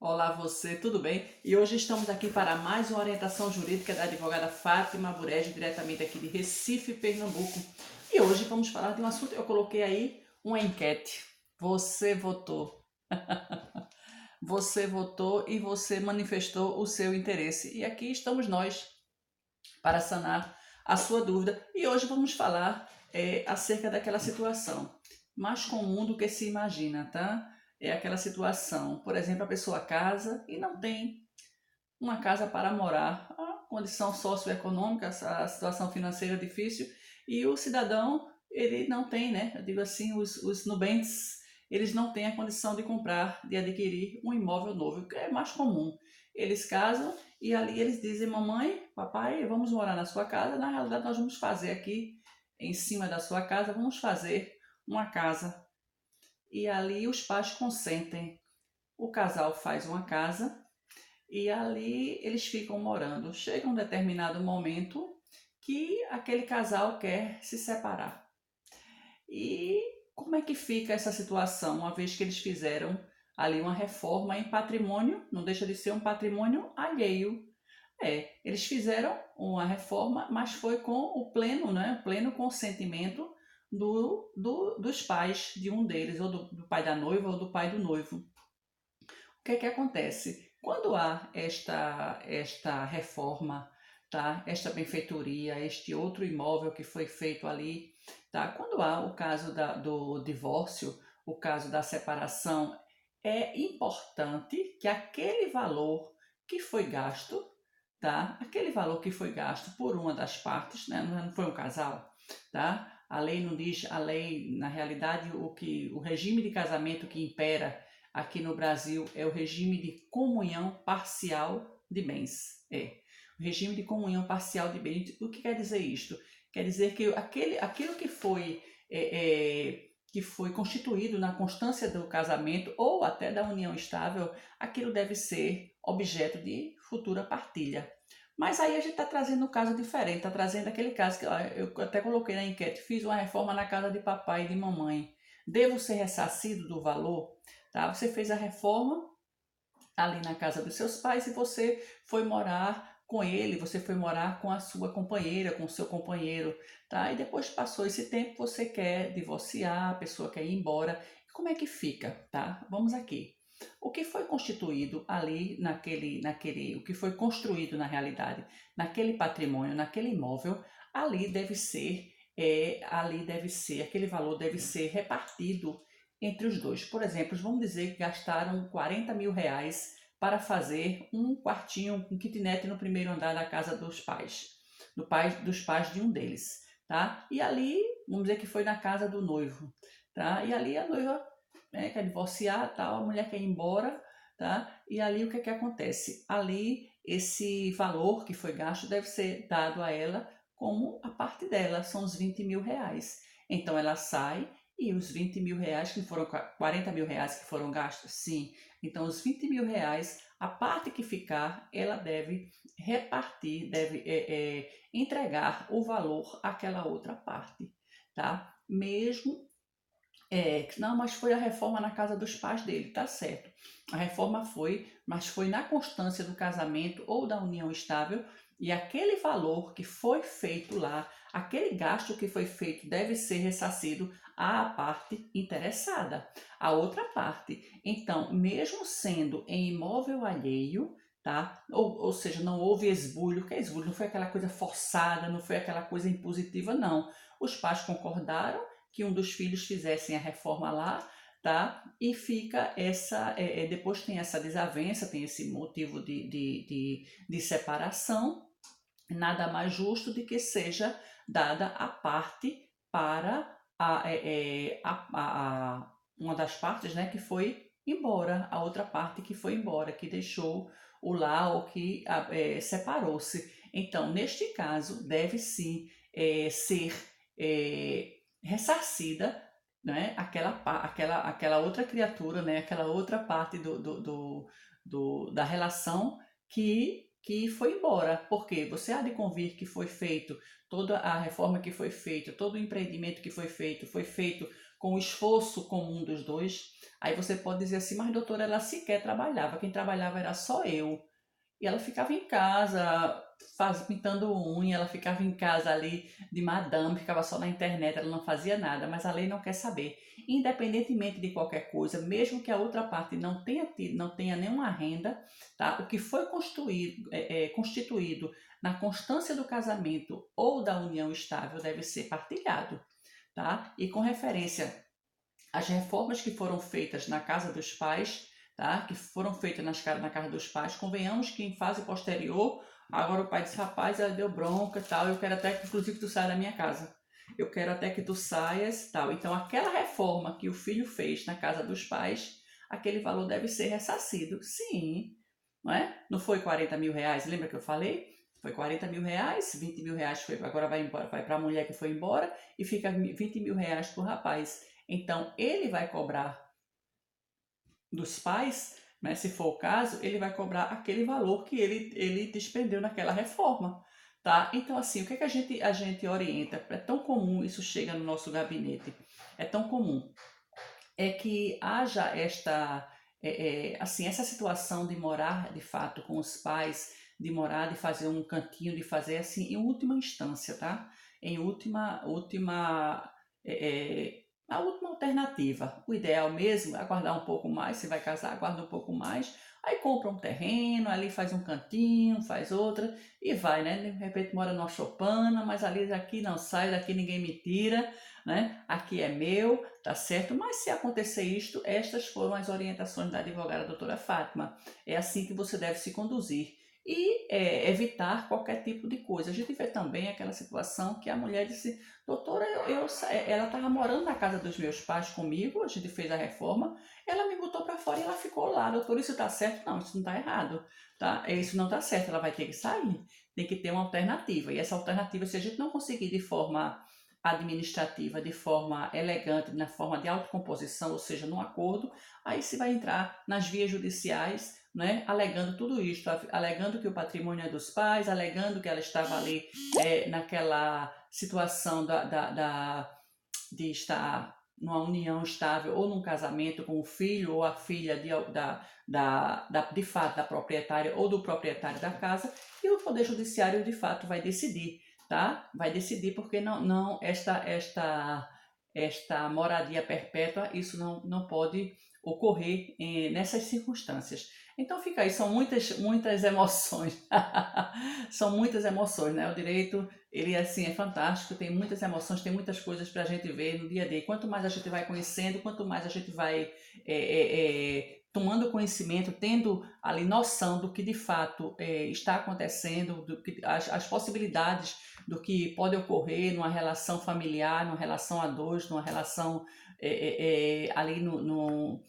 Olá você, tudo bem? E hoje estamos aqui para mais uma orientação jurídica da advogada Fátima Burege, diretamente aqui de Recife, Pernambuco. E hoje vamos falar de um assunto, eu coloquei aí uma enquete. Você votou. Você votou e você manifestou o seu interesse. E aqui estamos nós para sanar a sua dúvida. E hoje vamos falar acerca daquela situação mais comum do que se imagina, tá? É aquela situação, por exemplo, a pessoa casa e não tem uma casa para morar, a condição socioeconômica, a situação financeira difícil, e o cidadão, ele não tem, né? Eu digo assim, os nubentes, eles não têm a condição de comprar, de adquirir um imóvel novo, que é mais comum. Eles casam e ali eles dizem, mamãe, papai, vamos morar na sua casa. Na realidade, nós vamos fazer aqui, em cima da sua casa, vamos fazer uma casa. E ali os pais consentem. O casal faz uma casa e ali eles ficam morando. Chega um determinado momento que aquele casal quer se separar. E como é que fica essa situação, uma vez que eles fizeram ali uma reforma em patrimônio, não deixa de ser um patrimônio alheio. Eles fizeram uma reforma, mas foi com o pleno, né, o pleno consentimento dos pais de um deles, ou do pai da noiva ou do pai do noivo. O que é que acontece? Quando há esta reforma, tá? Esta benfeitoria, este outro imóvel que foi feito ali, tá? Quando há o caso do divórcio, o caso da separação, é importante que aquele valor que foi gasto, tá? Aquele valor que foi gasto por uma das partes, né? Não foi um casal, tá? A lei não diz, a lei, na realidade, o regime de casamento que impera aqui no Brasil é o regime de comunhão parcial de bens. O regime de comunhão parcial de bens. O que quer dizer isto? Quer dizer que aquilo que foi constituído na constância do casamento ou até da união estável, aquilo deve ser objeto de futura partilha. Mas aí a gente está trazendo um caso diferente, está trazendo aquele caso que eu até coloquei na enquete, fiz uma reforma na casa de papai e de mamãe. Devo ser ressarcido do valor? Tá? Você fez a reforma ali na casa dos seus pais e você foi morar com ele, você foi morar com a sua companheira, com o seu companheiro, tá? E depois passou esse tempo, você quer divorciar, a pessoa quer ir embora. Como é que fica, tá? Vamos aqui. O que foi constituído ali o que foi construído na realidade, naquele patrimônio, naquele imóvel, ali deve ser, aquele valor deve ser repartido entre os dois. Por exemplo, vamos dizer que gastaram 40 mil reais para fazer um quartinho, um kitnet no primeiro andar da casa dos pais de um deles, tá? E ali, vamos dizer que foi na casa do noivo, tá? E ali a noiva quer divorciar, tal, a mulher quer ir embora, tá? E ali o que acontece? Ali esse valor que foi gasto deve ser dado a ela como a parte dela, são os 20 mil reais. Então ela sai e os 20 mil reais, que foram 40 mil reais que foram gastos, sim. Então, os 20 mil reais, a parte que ficar, ela deve repartir, deve entregar o valor àquela outra parte, tá? Mesmo não, mas foi a reforma na casa dos pais dele, tá certo. A reforma foi, mas foi na constância do casamento ou da união estável, e aquele valor que foi feito lá, aquele gasto que foi feito deve ser ressarcido à parte interessada, à outra parte. Então, mesmo sendo em imóvel alheio, tá? Ou seja, não houve esbulho, que é esbulho? Não foi aquela coisa forçada, não foi aquela coisa impositiva, não. Os pais concordaram que um dos filhos fizessem a reforma lá, tá? E fica depois tem essa desavença, tem esse motivo de separação, nada mais justo de que seja dada a parte para uma das partes, né, que foi embora, a outra parte que foi embora, que deixou o lar ou que separou-se. Então, neste caso, deve sim ser ressarcida, né, aquela outra criatura, né, aquela outra parte da relação que foi embora, porque você há de convir que foi feito, toda a reforma que foi feita, todo o empreendimento que foi feito com o esforço comum dos dois. Aí você pode dizer assim, mas doutora, ela sequer trabalhava, quem trabalhava era só eu. E ela ficava em casa, pintando unha, ela ficava em casa ali de madame, ficava só na internet, ela não fazia nada, mas a lei não quer saber. Independentemente de qualquer coisa, mesmo que a outra parte não tenha nenhuma renda, tá? O que foi constituído na constância do casamento ou da união estável deve ser partilhado, tá? E com referência às reformas que foram feitas na casa dos pais, tá? Que foram feitas na casa dos pais, convenhamos que em fase posterior, agora o pai disse, rapaz, ela deu bronca e tal, eu quero até que, inclusive, tu saia da minha casa. Eu quero até que tu saias e tal. Então, aquela reforma que o filho fez na casa dos pais, aquele valor deve ser ressarcido. Sim, não é? Não foi 40 mil reais, lembra que eu falei? Foi 40 mil reais, 20 mil reais foi, agora vai embora, vai para a mulher que foi embora e fica 20 mil reais para o rapaz. Então, ele vai cobrar dos pais, né, se for o caso, ele vai cobrar aquele valor que ele despendeu naquela reforma, tá? Então, assim, o que, é que a gente orienta? É tão comum, isso chega no nosso gabinete, é tão comum, é que haja assim, essa situação de morar, de fato, com os pais, de morar, de fazer um cantinho, de fazer, assim, em última instância, tá? Em a última alternativa. O ideal mesmo é aguardar um pouco mais, você vai casar, aguarda um pouco mais, aí compra um terreno, ali faz um cantinho, faz outra, e vai, né? De repente mora numa choupana, mas ali daqui não sai, daqui ninguém me tira, né? Aqui é meu, tá certo? Mas se acontecer isto, estas foram as orientações da advogada doutora Fátima. É assim que você deve se conduzir. E evitar qualquer tipo de coisa. A gente vê também aquela situação que a mulher disse, doutora, ela estava morando na casa dos meus pais comigo, a gente fez a reforma, ela me botou para fora e ela ficou lá. Doutora, isso está certo? Não, isso não está errado. Tá? Isso não está certo, ela vai ter que sair. Tem que ter uma alternativa. E essa alternativa, se a gente não conseguir de forma administrativa, de forma elegante, na forma de autocomposição, ou seja, num acordo, aí se vai entrar nas vias judiciais, né, alegando tudo isto, alegando que o patrimônio é dos pais, alegando que ela estava ali naquela situação de estar numa união estável ou num casamento com o filho ou a filha de fato da proprietária ou do proprietário da casa, e o Poder Judiciário de fato vai decidir, tá? Vai decidir porque não esta moradia perpétua, isso não pode ocorrer nessas circunstâncias. Então fica aí, são muitas emoções, são muitas emoções, né? O direito, ele assim é fantástico, tem muitas emoções, tem muitas coisas para a gente ver no dia a dia. Quanto mais a gente vai conhecendo, quanto mais a gente vai tomando conhecimento, tendo ali noção do que de fato está acontecendo, as possibilidades do que pode ocorrer numa relação familiar, numa relação a dois, numa relação ali no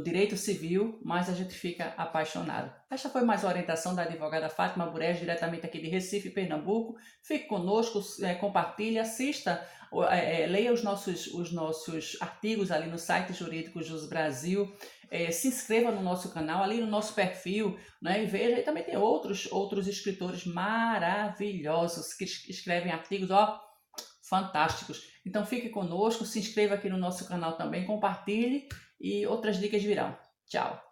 direito civil, mas a gente fica apaixonado. Esta foi mais uma orientação da advogada Fátima Burege, diretamente aqui de Recife, Pernambuco. Fique conosco, compartilhe, assista, leia os nossos artigos ali no site Jurídico Jus Brasil, se inscreva no nosso canal, ali no nosso perfil, né, e veja, e também tem outros escritores maravilhosos que escrevem artigos, ó, fantásticos. Então fique conosco, se inscreva aqui no nosso canal também, compartilhe e outras dicas virão. Tchau!